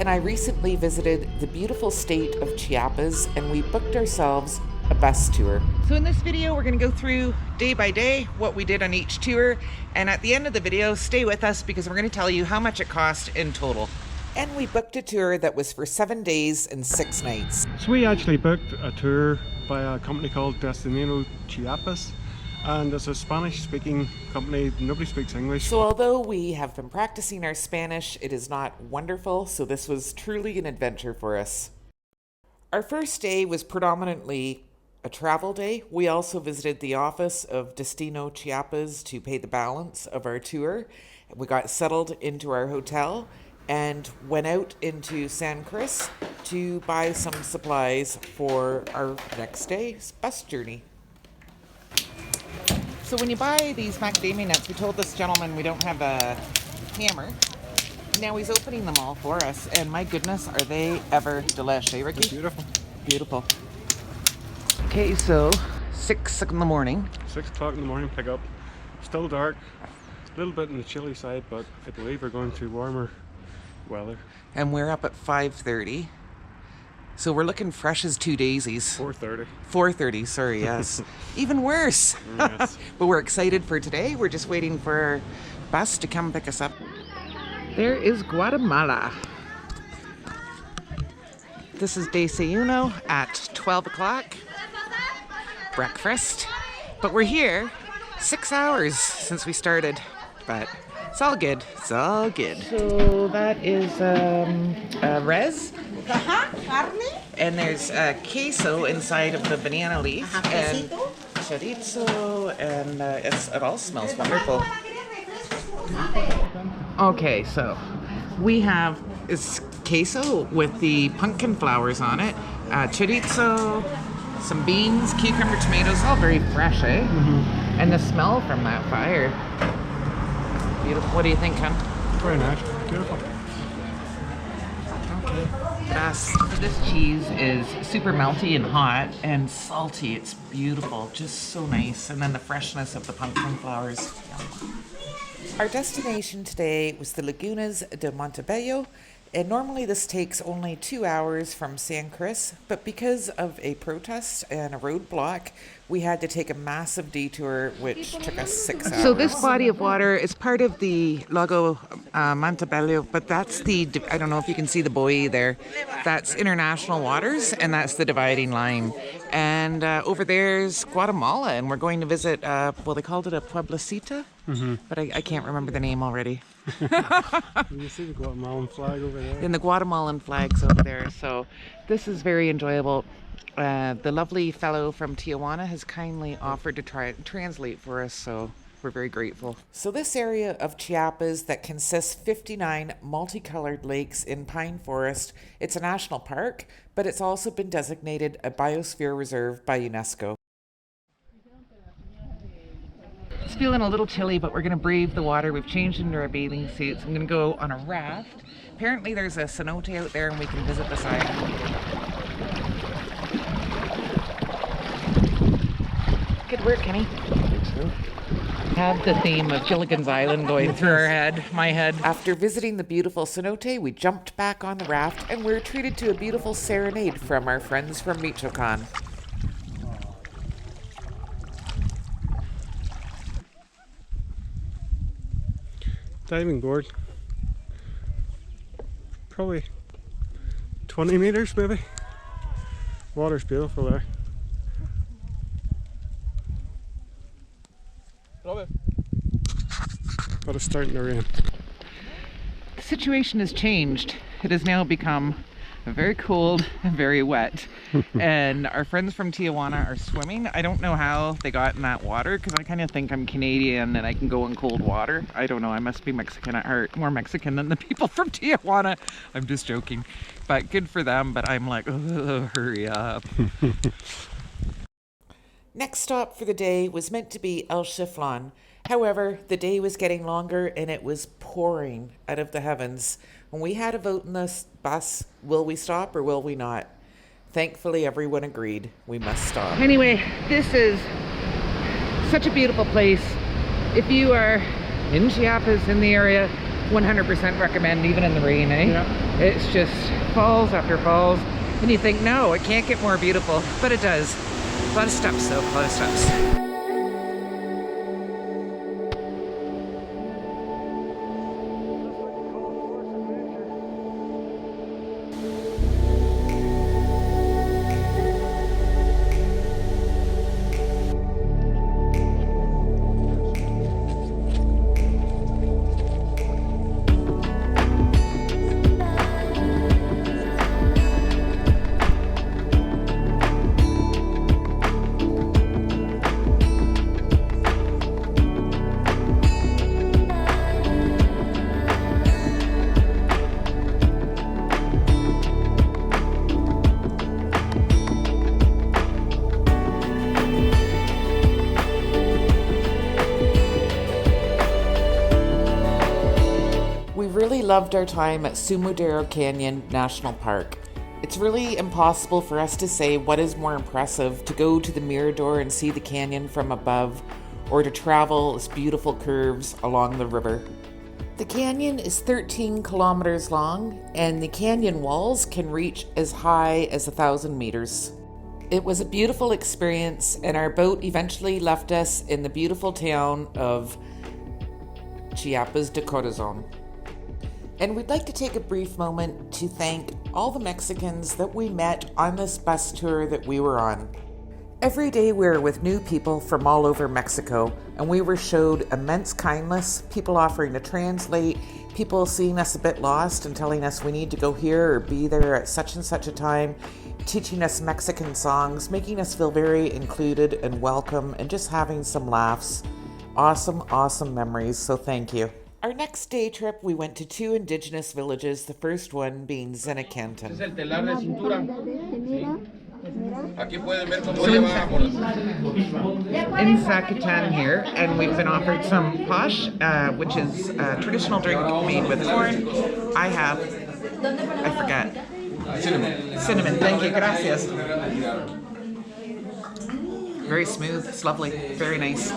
and I recently visited the beautiful state of Chiapas, and we booked ourselves a bus tour. So in this video, we're going to go through day by day what we did on each tour, and at the end of the video, stay with us because we're going to tell you how much it cost in total. And we booked a tour that was for 7 days and 6 nights. So we actually booked a tour by a company called Destino Chiapas, and it's a Spanish-speaking company. Nobody speaks English. So although we have been practicing our Spanish, it is not wonderful, so this was truly an adventure for us. Our first day was predominantly a travel day. We also visited the office of Destino Chiapas to pay the balance of our tour. We got settled into our hotel and went out into San Cris to buy some supplies for our next day's bus journey. So when you buy these macadamia nuts, we told this gentleman we don't have a hammer. Now he's opening them all for us, and my goodness, are they ever delish, eh, Ricky? They're beautiful. Beautiful. Okay, so 6 in the morning. 6 o'clock in the morning, pick up. Still dark, a little bit on the chilly side, but I believe we're going to warmer weather. And we're up at 5:30. So we're looking fresh as 2 daisies. 4:30. 4:30, sorry, yes. Even worse. Yes. But we're excited for today. We're just waiting for our bus to come pick us up. There is Guatemala. This is Desayuno at 12 o'clock. Breakfast. But we're here 6 hours since we started. But it's all good. It's all good. So that is res. And there's queso inside of the banana leaf. And chorizo. And it all smells wonderful. Okay, so we have is queso with the pumpkin flowers on it, chorizo, some beans, cucumber, tomatoes, all very fresh, eh? Mm-hmm. And the smell from that fire. Beautiful. What do you think, hon? Very nice. Beautiful. Okay. Gracias. This cheese is super melty and hot and salty. It's beautiful. Just so nice. And then the freshness of the pumpkin flowers. Yum. Our destination today was the Lagunas de Montebello, and normally this takes only 2 hours from San Cris, but because of a protest and a roadblock, we had to take a massive detour, which took us 6 hours. So this body of water is part of the Lago Montebello, but that's the, I don't know if you can see the buoy there, that's international waters, and that's the dividing line. And over there's Guatemala, and we're going to visit, well, they called it a Pueblecita, but I can't remember the name already. You see the Guatemalan flag over there? And the Guatemalan flag's over there, so this is very enjoyable. The lovely fellow from Tijuana has kindly offered to try and translate for us, so we're very grateful. So this area of Chiapas that consists 59 multicolored lakes in pine forest, it's a national park, but it's also been designated a biosphere reserve by UNESCO. It's feeling a little chilly, but we're going to brave the water. We've changed into our bathing suits. I'm going to go on a raft. Apparently there's a cenote out there and we can visit the side. Good work, Kenny. I think so. Have the theme of Gilligan's Island going through our head, my head. After visiting the beautiful cenote, we jumped back on the raft and we were treated to a beautiful serenade from our friends from Michoacan. Diving board. Probably 20 meters maybe. Water's beautiful there. But it's starting to rain. The situation has changed. It has now become very cold and very wet. And our friends from Tijuana are swimming. I don't know how they got in that water because I kind of think I'm Canadian and I can go in cold water. I don't know. I must be Mexican at heart. More Mexican than the people from Tijuana. I'm just joking. But good for them. But I'm like, oh, hurry up. Next stop for the day was meant to be El Chiflón. However, the day was getting longer and it was pouring out of the heavens. When we had a vote in this bus, will we stop or will we not? Thankfully, everyone agreed we must stop. Anyway, this is such a beautiful place. If you are in Chiapas, in the area, 100% recommend, even in the rain, eh? Yeah. It's just falls after falls. And you think, no, it can't get more beautiful. But it does. A lot of steps, though. A lot of steps. We really loved our time at Sumidero Canyon National Park. It's really impossible for us to say what is more impressive, to go to the Mirador and see the canyon from above, or to travel its beautiful curves along the river. The canyon is 13 kilometers long, and the canyon walls can reach as high as 1,000 meters. It was a beautiful experience, and our boat eventually left us in the beautiful town of Chiapas de Corazon. And we'd like to take a brief moment to thank all the Mexicans that we met on this bus tour that we were on. Every day we were with new people from all over Mexico, and we were showed immense kindness, people offering to translate, people seeing us a bit lost and telling us we need to go here or be there at such and such a time, teaching us Mexican songs, making us feel very included and welcome, and just having some laughs. Awesome, awesome memories, so thank you. Our next day trip, we went to 2 indigenous villages, the first one being Canton. Es el telar de cintura. Aquí pueden ver cómo lleva por In Zacatan here, and we've been offered some posh, which is a traditional drink made with corn. I forget. Cinnamon, thank you, gracias. Very smooth, it's lovely, very nice.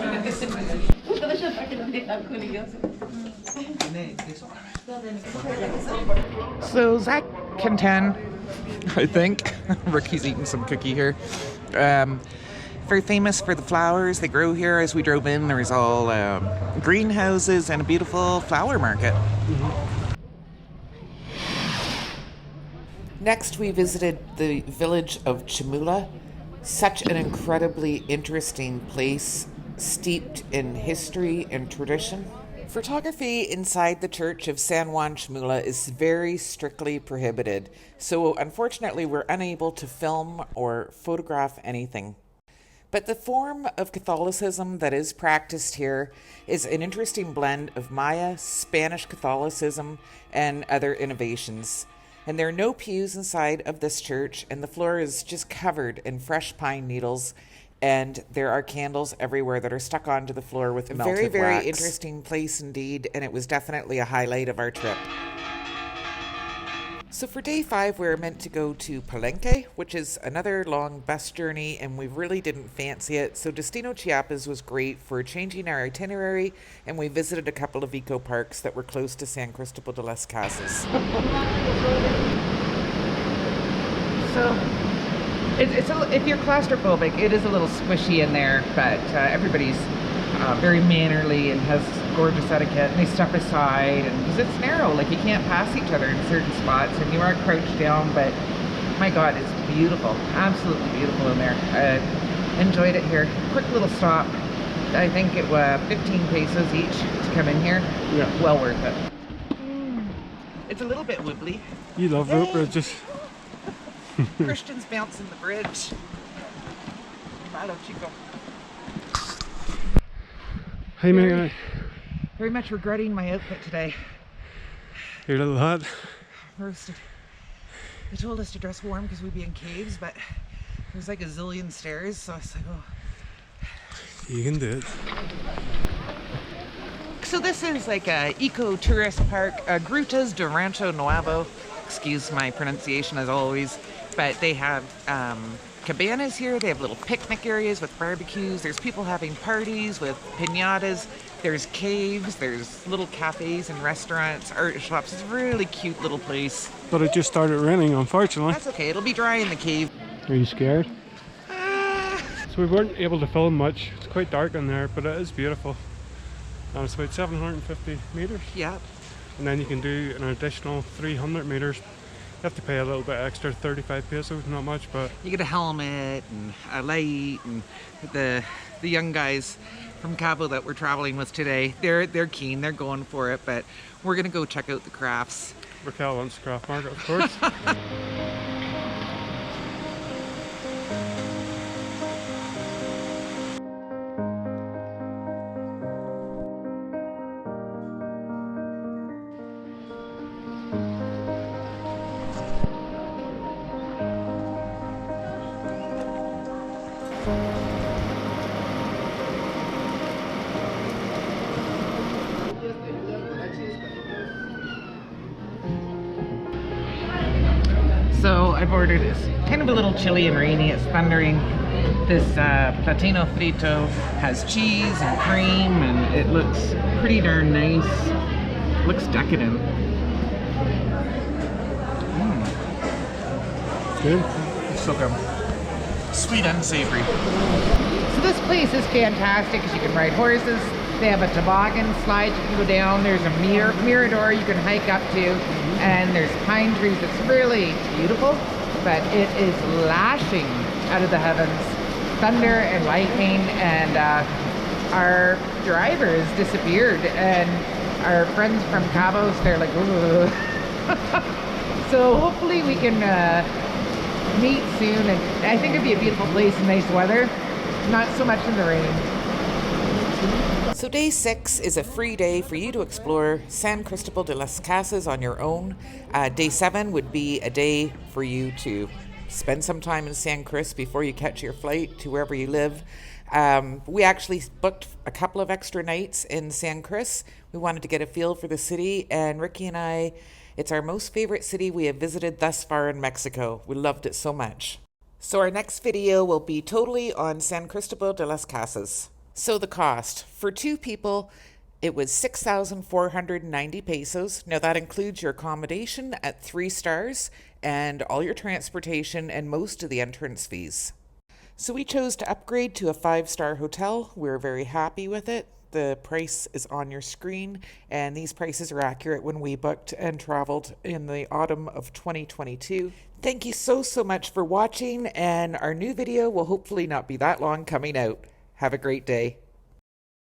So Zach Canton, I think. Ricky's eating some cookie here. Very famous for the flowers they grow here. As we drove in, there was all greenhouses and a beautiful flower market. Next, we visited the village of Chamula. Such an incredibly interesting place, steeped in history and tradition. Photography inside the church of San Juan Chamula is very strictly prohibited, so unfortunately we're unable to film or photograph anything. But the form of Catholicism that is practiced here is an interesting blend of Maya, Spanish Catholicism, and other innovations. And there are no pews inside of this church, and the floor is just covered in fresh pine needles, and there are candles everywhere that are stuck onto the floor with melted wax. Very interesting place indeed, and it was definitely a highlight of our trip. So for day 5, we were meant to go to Palenque, which is another long bus journey, and we really didn't fancy it. So Destino Chiapas was great for changing our itinerary, and we visited a couple of eco parks that were close to San Cristobal de las Casas. So if you're claustrophobic, it is a little squishy in there, but everybody's very mannerly and has gorgeous etiquette, and they step aside, and because it's narrow, like you can't pass each other in certain spots, and you are crouched down, but my God, it's beautiful, absolutely beautiful in there. Enjoyed it here. Quick little stop. I think it was 15 pesos each to come in here. Yeah. Well worth it. It's a little bit wibbly. You love rope bridges. Christians bouncing the bridge. Hello, Chico. Hey, man. Very much regretting my outfit today. Your little hat. Roasted. They told us to dress warm because we'd be in caves, but there's like a zillion stairs, so I was like, oh. You can do it. So this is like a eco-tourist park, Grutas de Rancho Nuevo. Excuse my pronunciation as always, but they have cabanas here. They have little picnic areas with barbecues. There's people having parties with piñatas. There's caves. There's little cafes and restaurants, art shops. It's a really cute little place. But it just started raining, unfortunately. That's okay. It'll be dry in the cave. Are you scared? So we weren't able to film much. It's quite dark in there, but it is beautiful. And it's about 750 meters. Yeah. And then you can do an additional 300 meters. You have to pay a little bit extra, 35 pesos, not much, but... You get a helmet and a light, and the young guys from Cabo that we're traveling with today, they're keen, they're going for it, but we're gonna go check out the crafts. Raquel wants the craft market, of course. So I've ordered this, kind of a little chilly and rainy, it's thundering. This platino frito has cheese and cream and it looks pretty darn nice. Looks decadent. Good. It's so good. Sweet and savory. So this place is fantastic because you can ride horses. They have a toboggan slide you can go down. There's a mirador you can hike up to. And there's pine trees. It's really beautiful, but it is lashing out of the heavens. Thunder and lightning, and our driver has disappeared, and our friends from Cabos, they're like, ooh. So hopefully we can meet soon, and I think it'd be a beautiful place and nice weather, not so much in the rain. So day 6 is a free day for you to explore San Cristobal de las Casas on your own. Day 7 would be a day for you to spend some time in San Cris before you catch your flight to wherever you live. We actually booked a couple of extra nights in San Cris. We wanted to get a feel for the city, and Ricky and I, it's our most favorite city we have visited thus far in Mexico. We loved it so much. So our next video will be totally on San Cristobal de las Casas. So the cost for 2 people, it was 6,490 pesos. Now that includes your accommodation at 3 stars and all your transportation and most of the entrance fees. So we chose to upgrade to a 5-star hotel. We're very happy with it. The price is on your screen, and these prices are accurate when we booked and traveled in the autumn of 2022. Thank you so much for watching, and our new video will hopefully not be that long coming out. Have a great day.